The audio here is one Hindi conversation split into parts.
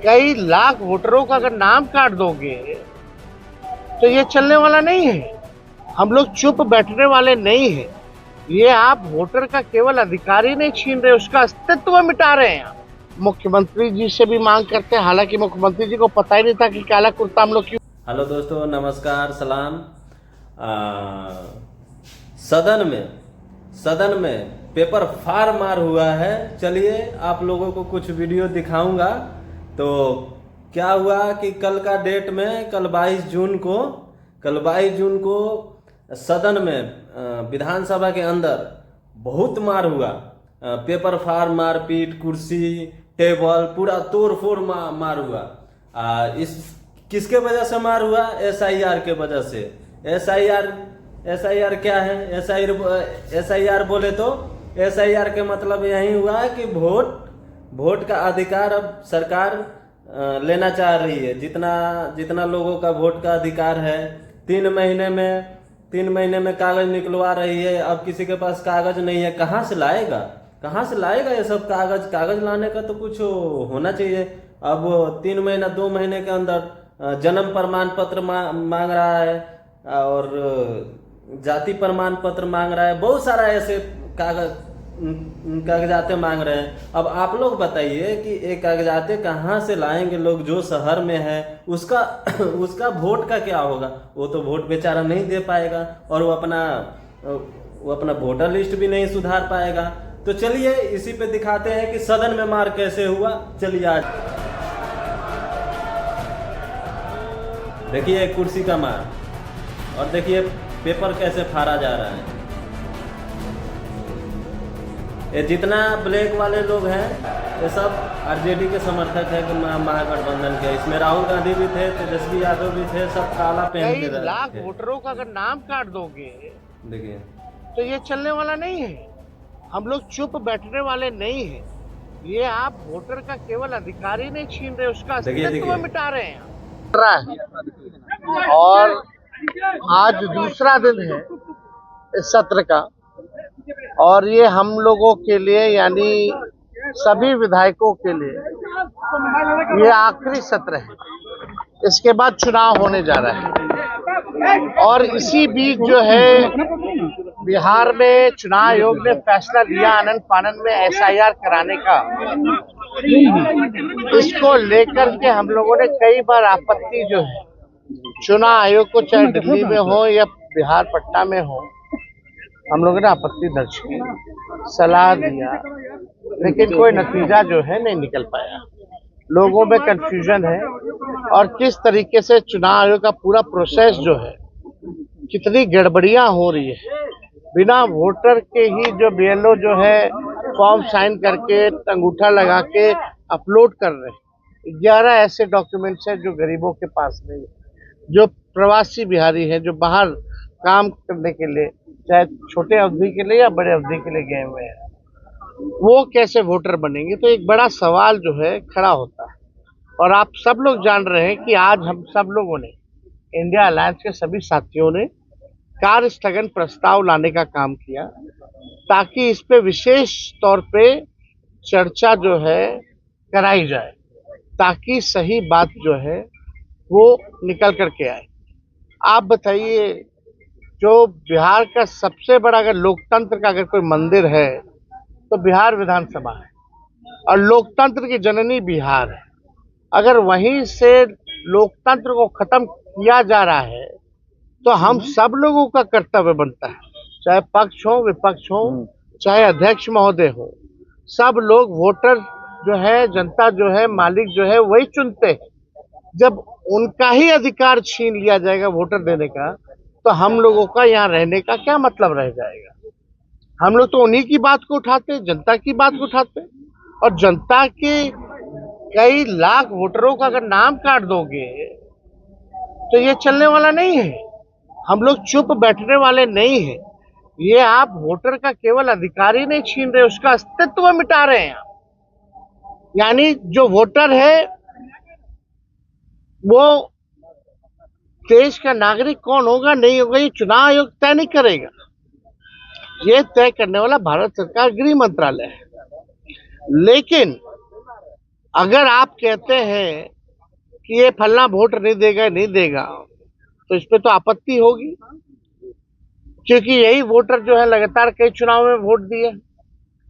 कई लाख वोटरों का अगर नाम काट दोगे तो ये चलने वाला नहीं है। हम लोग चुप बैठने वाले नहीं हैं। ये आप वोटर का केवल अधिकार ही नहीं छीन रहे, उसका अस्तित्व मिटा रहे हैं। मुख्यमंत्री जी से भी मांग करते हैं, हालांकि मुख्यमंत्री जी को पता ही नहीं था कि काला कुर्ता हम लोग क्यों। हेलो दोस्तों, नमस्कार, सलाम। सदन में पेपर फार मार हुआ है। चलिए आप लोगों को कुछ वीडियो दिखाऊंगा। तो क्या हुआ कि कल का डेट में कल 22 जून को सदन में विधानसभा के अंदर बहुत मार हुआ। पेपर फार, मारपीट, कुर्सी, टेबल पूरा तोड़ फोड़ मार हुआ। इस किसके वजह से मार हुआ? SIR के वजह से। SIR क्या है? SIR बोले तो SIR के मतलब यही हुआ कि वोट का अधिकार अब सरकार लेना चाह रही है। जितना लोगों का वोट का अधिकार है, 3 महीने में कागज निकलवा रही है। अब किसी के पास कागज नहीं है, कहाँ से लाएगा ये सब कागज लाने का तो कुछ होना चाहिए। अब 3 महीना 2 महीने के अंदर जन्म प्रमाण पत्र मांग रहा है और जाति प्रमाण पत्र मांग रहा है। बहुत सारा ऐसे कागजाते मांग रहे हैं। अब आप लोग बताइए कि ये कागजाते कहाँ से लाएंगे लोग? जो शहर में है उसका वोट का क्या होगा? वो तो वोट बेचारा नहीं दे पाएगा और वो अपना वोटर लिस्ट भी नहीं सुधार पाएगा। तो चलिए इसी पे दिखाते हैं कि सदन में मार कैसे हुआ। चलिए आज देखिए कुर्सी का मार और देखिए पेपर कैसे फाड़ा जा रहा है। ये जितना ब्लैक वाले लोग हैं ये सब RJD के समर्थक है, महागठबंधन के। इसमें राहुल गांधी भी थे, तेजस्वी यादव भी थे, सब काला पहन के कई लाख वोटरों का अगर नाम काट दोगे देखिए तो ये चलने वाला नहीं है। हम लोग चुप बैठने वाले नहीं हैं। ये आप वोटर का केवल अधिकार ही नहीं छीन रहे, उसका अस्तित्व मिटा रहे हैं। और आज दूसरा दिन है इस सत्र का और ये हम लोगों के लिए यानी सभी विधायकों के लिए ये आखिरी सत्र है। इसके बाद चुनाव होने जा रहा है और इसी बीच जो है बिहार में चुनाव आयोग ने फैसला लिया आनन फानन में SIR कराने का। इसको लेकर के हम लोगों ने कई बार आपत्ति जो है चुनाव आयोग को, चाहे दिल्ली में हो या बिहार पटना में हो, हम लोगों ने आपत्ति दर्ज की, सलाह दिया, लेकिन कोई नतीजा जो है नहीं निकल पाया। लोगों में कंफ्यूजन है और किस तरीके से चुनाव आयोग का पूरा प्रोसेस जो है, कितनी गड़बड़ियां हो रही है। बिना वोटर के ही जो BLO जो है फॉर्म साइन करके अंगूठा लगा के अपलोड कर रहे हैं। 11 ऐसे डॉक्यूमेंट्स हैं जो गरीबों के पास नहीं है। जो प्रवासी बिहारी हैं, जो बाहर काम करने के लिए, चाहे छोटे अवधि के लिए या बड़े अवधि के लिए गए हुए हैं, वो कैसे वोटर बनेंगे? तो एक बड़ा सवाल जो है खड़ा होता है। और आप सब लोग जान रहे हैं कि आज हम सब लोगों ने, इंडिया अलायंस के सभी साथियों ने कार्य स्थगन प्रस्ताव लाने का काम किया ताकि इस पे विशेष तौर पे चर्चा जो है कराई जाए, ताकि सही बात जो है वो निकल करके आए। आप बताइए, जो बिहार का सबसे बड़ा अगर लोकतंत्र का अगर कोई मंदिर है तो बिहार विधानसभा है और लोकतंत्र की जननी बिहार है। अगर वहीं से लोकतंत्र को खत्म किया जा रहा है तो हम सब लोगों का कर्तव्य बनता है, चाहे पक्ष हो विपक्ष हो, चाहे अध्यक्ष महोदय हो, सब लोग वोटर जो है, जनता जो है, मालिक जो है वही चुनते हैं। जब उनका ही अधिकार छीन लिया जाएगा वोटर देने का, तो हम लोगों का यहाँ रहने का क्या मतलब रह जाएगा? हम लोग तो उन्हीं की बात को उठाते, जनता की बात को उठाते, और जनता के कई लाख वोटरों का अगर नाम काट दोगे तो ये चलने वाला नहीं है। हम लोग चुप बैठने वाले नहीं हैं। ये आप वोटर का केवल अधिकार ही नहीं छीन रहे, उसका अस्तित्व मिटा रहे हैं। यानी जो वोटर है वो देश का नागरिक कौन होगा नहीं होगा ये चुनाव आयोग तय नहीं करेगा। ये तय करने वाला भारत सरकार गृह मंत्रालय है। लेकिन अगर आप कहते हैं कि ये फलना वोट नहीं देगा तो इस पे तो आपत्ति होगी, क्योंकि यही वोटर जो है लगातार कई चुनाव में वोट दिए,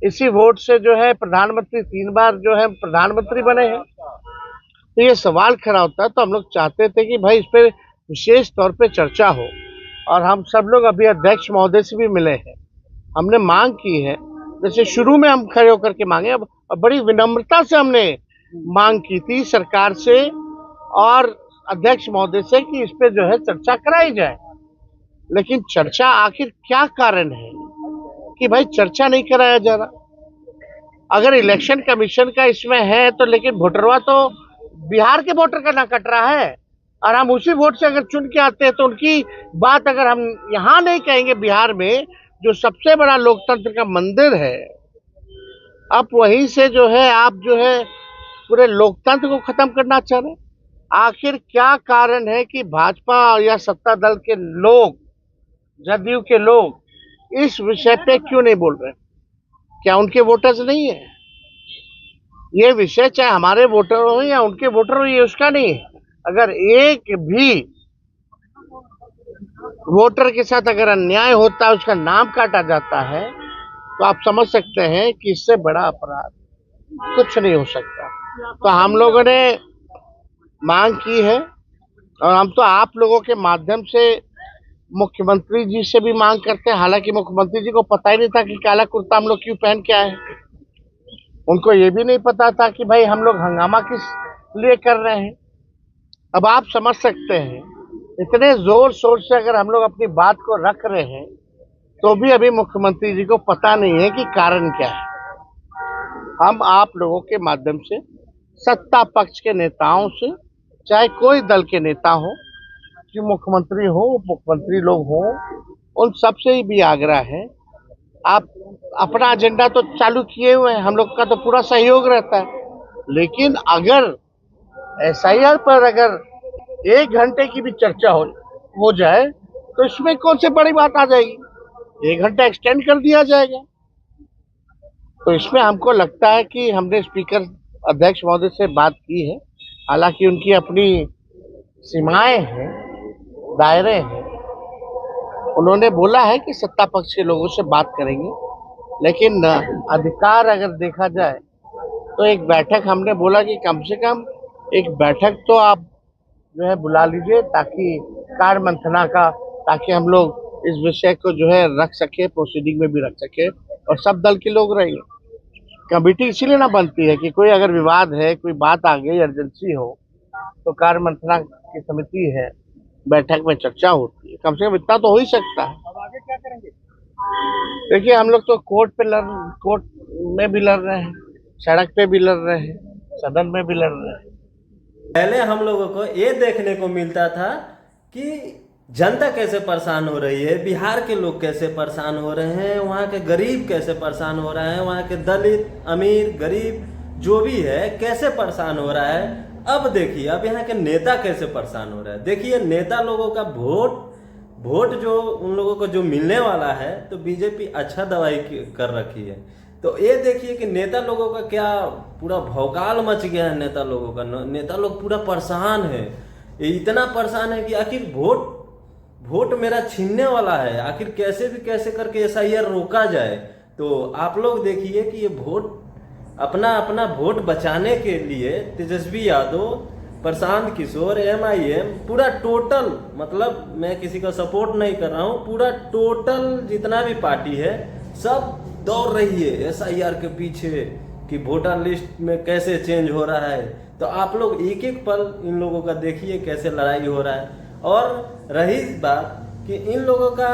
इसी वोट से जो है प्रधानमंत्री 3 बार जो है प्रधानमंत्री बने हैं। तो ये सवाल खड़ा होता है। तो हम लोग चाहते थे कि भाई इस पे विशेष तौर पे चर्चा हो, और हम सब लोग अभी अध्यक्ष महोदय से भी मिले हैं, हमने मांग की है, जैसे शुरू में हम खड़े होकर के मांगे, अब बड़ी विनम्रता से हमने मांग की थी सरकार से और अध्यक्ष महोदय से कि इस पे जो है चर्चा कराई जाए। लेकिन चर्चा आखिर क्या कारण है कि भाई चर्चा नहीं कराया जा रहा? अगर इलेक्शन कमीशन का इसमें है तो लेकिन वोटरवा तो बिहार के वोटर का ना कट रहा है, और हम उसी वोट से अगर चुन के आते हैं तो उनकी बात अगर हम यहाँ नहीं कहेंगे, बिहार में जो सबसे बड़ा लोकतंत्र का मंदिर है, अब वहीं से जो है आप जो है पूरे लोकतंत्र को खत्म करना चाह रहे हैं। आखिर क्या कारण है कि भाजपा या सत्ता दल के लोग, जदयू के लोग इस विषय पे क्यों नहीं बोल रहे? क्या उनके वोटर्स नहीं है? ये विषय चाहे हमारे वोटर हो या उनके वोटर हो, ये उसका नहीं है। अगर एक भी वोटर के साथ अगर अन्याय होता है, उसका नाम काटा जाता है, तो आप समझ सकते हैं कि इससे बड़ा अपराध कुछ नहीं हो सकता। तो हम लोगों ने मांग की है, और हम तो आप लोगों के माध्यम से मुख्यमंत्री जी से भी मांग करते हैं। हालांकि मुख्यमंत्री जी को पता ही नहीं था कि काला कुर्ता हम लोग क्यों पहन के आए हैं। उनको ये भी नहीं पता था कि भाई हम लोग हंगामा किस लिए कर रहे हैं। अब आप समझ सकते हैं, इतने जोर शोर से अगर हम लोग अपनी बात को रख रहे हैं तो भी अभी मुख्यमंत्री जी को पता नहीं है कि कारण क्या है। हम आप लोगों के माध्यम से सत्ता पक्ष के नेताओं से, चाहे कोई दल के नेता हो, कि मुख्यमंत्री हो, मुख्यमंत्री लोग हो, उन सब से भी आग्रह है, आप अपना एजेंडा तो चालू किए हुए हैं, हम लोग का तो पूरा सहयोग रहता है, लेकिन अगर एसआईआर पर अगर 1 घंटे की भी चर्चा हो जाए तो इसमें कौन सी बड़ी बात आ जाएगी? 1 घंटा एक्सटेंड कर दिया जाएगा। तो इसमें हमको लगता है कि हमने स्पीकर अध्यक्ष महोदय से बात की है, हालांकि उनकी अपनी सीमाएं हैं, दायरे हैं। उन्होंने बोला है कि सत्ता पक्ष के लोगों से बात करेंगे, लेकिन अधिकार अगर देखा जाए तो एक बैठक हमने बोला कि कम से कम एक बैठक तो आप जो है बुला लीजिए, ताकि कार्य मंथना का, ताकि हम लोग इस विषय को जो है रख सके, प्रोसीडिंग में भी रख सके और सब दल के लोग रहेंगे। कमेटी इसीलिए ना बनती है कि कोई अगर विवाद है, कोई बात आ गई, इमरजेंसी हो, तो कार्य मंथना की समिति है, बैठक में चर्चा होती है। कम से कम इतना तो हो ही सकता है। अब आगे क्या करेंगे? देखिए, हम लोग तो कोर्ट में भी लड़ रहे हैं, सड़क पे भी लड़ रहे हैं, सदन में भी लड़ रहे हैं। पहले हम लोगों को ये देखने को मिलता था कि जनता कैसे परेशान हो रही है, बिहार के लोग कैसे परेशान हो रहे हैं, वहाँ के गरीब कैसे परेशान हो रहे हैं, वहाँ के दलित, अमीर, गरीब जो भी है कैसे परेशान हो रहा है। अब देखिए, अब यहाँ के नेता कैसे परेशान हो रहा है। देखिए, नेता लोगों का वोट जो उन लोगों को जो मिलने वाला है, तो बीजेपी अच्छा दवाई कर रखी है। तो ये देखिए कि नेता लोगों का क्या पूरा भौकाल मच गया है। नेता लोगों का, नेता लोग पूरा परेशान है। ये इतना परेशान है कि आखिर वोट मेरा छीनने वाला है, आखिर कैसे भी कैसे करके एसआईआर रोका जाए। तो आप लोग देखिए कि ये अपना वोट बचाने के लिए तेजस्वी यादव, प्रशांत किशोर, एमआईएम, पूरा टोटल, मतलब मैं किसी का सपोर्ट नहीं कर रहा हूँ, पूरा टोटल जितना भी पार्टी है सब दौड़ रही है एसआईआर के पीछे कि वोटर लिस्ट में कैसे चेंज हो रहा है। तो आप लोग एक एक पल इन लोगों का देखिए कैसे लड़ाई हो रहा है। और रही बात कि इन लोगों का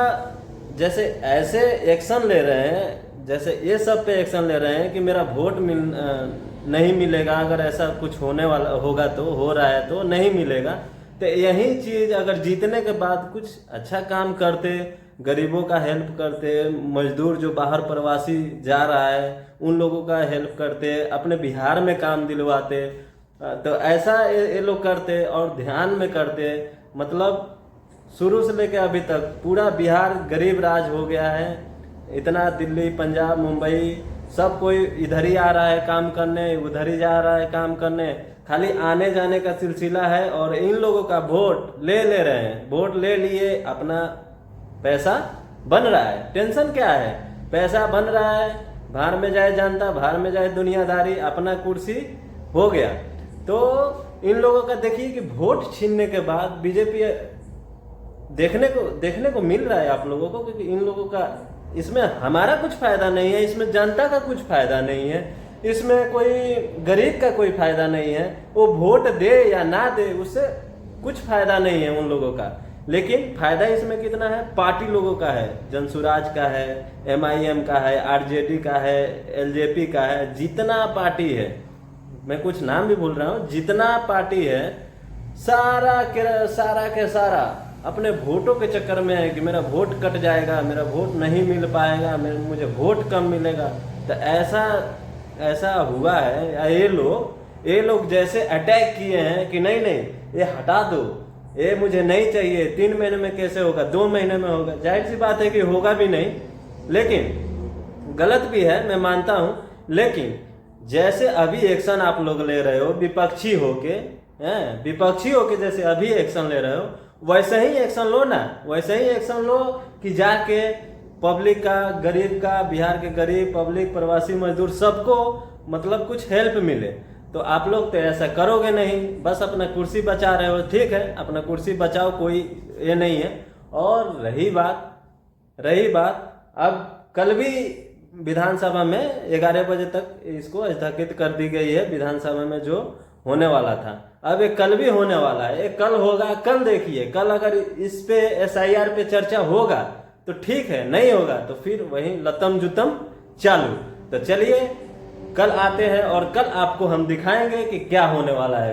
जैसे ऐसे एक्शन ले रहे हैं, जैसे ये सब पे एक्शन ले रहे हैं कि मेरा वोट नहीं मिलेगा, अगर ऐसा कुछ होने वाला होगा तो, हो रहा है तो नहीं मिलेगा। तो यही चीज़ अगर जीतने के बाद कुछ अच्छा काम करते, गरीबों का हेल्प करते, मजदूर जो बाहर प्रवासी जा रहा है उन लोगों का हेल्प करते, अपने बिहार में काम दिलवाते, तो ऐसा ये लोग करते और ध्यान में करते। मतलब शुरू से लेकर अभी तक पूरा बिहार गरीब राज हो गया है। इतना दिल्ली, पंजाब, मुंबई सब कोई इधर ही आ रहा है काम करने, उधर ही जा रहा है काम करने, खाली आने जाने का सिलसिला है। और इन लोगों का वोट ले रहे हैं, वोट ले लिए, अपना पैसा बन रहा है। टेंशन क्या है, पैसा बन रहा है, बाहर में जाए जनता, बाहर में जाए दुनियादारी, अपना कुर्सी हो गया। तो इन लोगों का देखिए कि वोट छीनने के बाद बीजेपी देखने को मिल रहा है आप लोगों को, क्योंकि इन लोगों का इसमें हमारा कुछ फायदा नहीं है, इसमें जनता का कुछ फायदा नहीं है, इसमें कोई गरीब का कोई फायदा नहीं है। वो वोट दे या ना दे उससे कुछ फायदा नहीं है उन लोगों का। लेकिन फायदा इसमें कितना है, पार्टी लोगों का है, जनसुराज का है, MIM का है, RJD का है, LJP का है, जितना पार्टी है, मैं कुछ नाम भी भूल रहा हूँ, जितना पार्टी है सारा के सारा अपने वोटों के चक्कर में है कि मेरा वोट कट जाएगा, मेरा वोट नहीं मिल पाएगा, मुझे वोट कम मिलेगा। तो ऐसा हुआ है। या ये लोग जैसे अटैक किए हैं कि नहीं ये हटा दो, ये मुझे नहीं चाहिए, 3 महीने में कैसे होगा, 2 महीने में होगा। जाहिर सी बात है कि होगा भी नहीं, लेकिन गलत भी है, मैं मानता हूं। लेकिन जैसे अभी एक्शन आप लोग ले रहे हो विपक्षी होके जैसे अभी एक्शन ले रहे हो, वैसे ही एक्शन लो ना, वैसे ही एक्शन लो कि जाके पब्लिक का, गरीब का, बिहार के गरीब, पब्लिक, प्रवासी मजदूर, सबको मतलब कुछ हेल्प मिले। तो आप लोग तो ऐसा करोगे नहीं, बस अपना कुर्सी बचा रहे हो। ठीक है, अपना कुर्सी बचाओ, कोई ये नहीं है। और रही बात अब कल भी विधानसभा में 11 बजे तक इसको स्थगित कर दी गई है, विधानसभा में जो होने वाला था। अब ये कल भी होने वाला है, ये कल होगा। कल देखिए, कल अगर इस पे SIR पे चर्चा होगा तो ठीक है, नहीं होगा तो फिर वही लतम जुतम चालू। तो चलिए कल आते हैं और कल आपको हम दिखाएंगे कि क्या होने वाला है।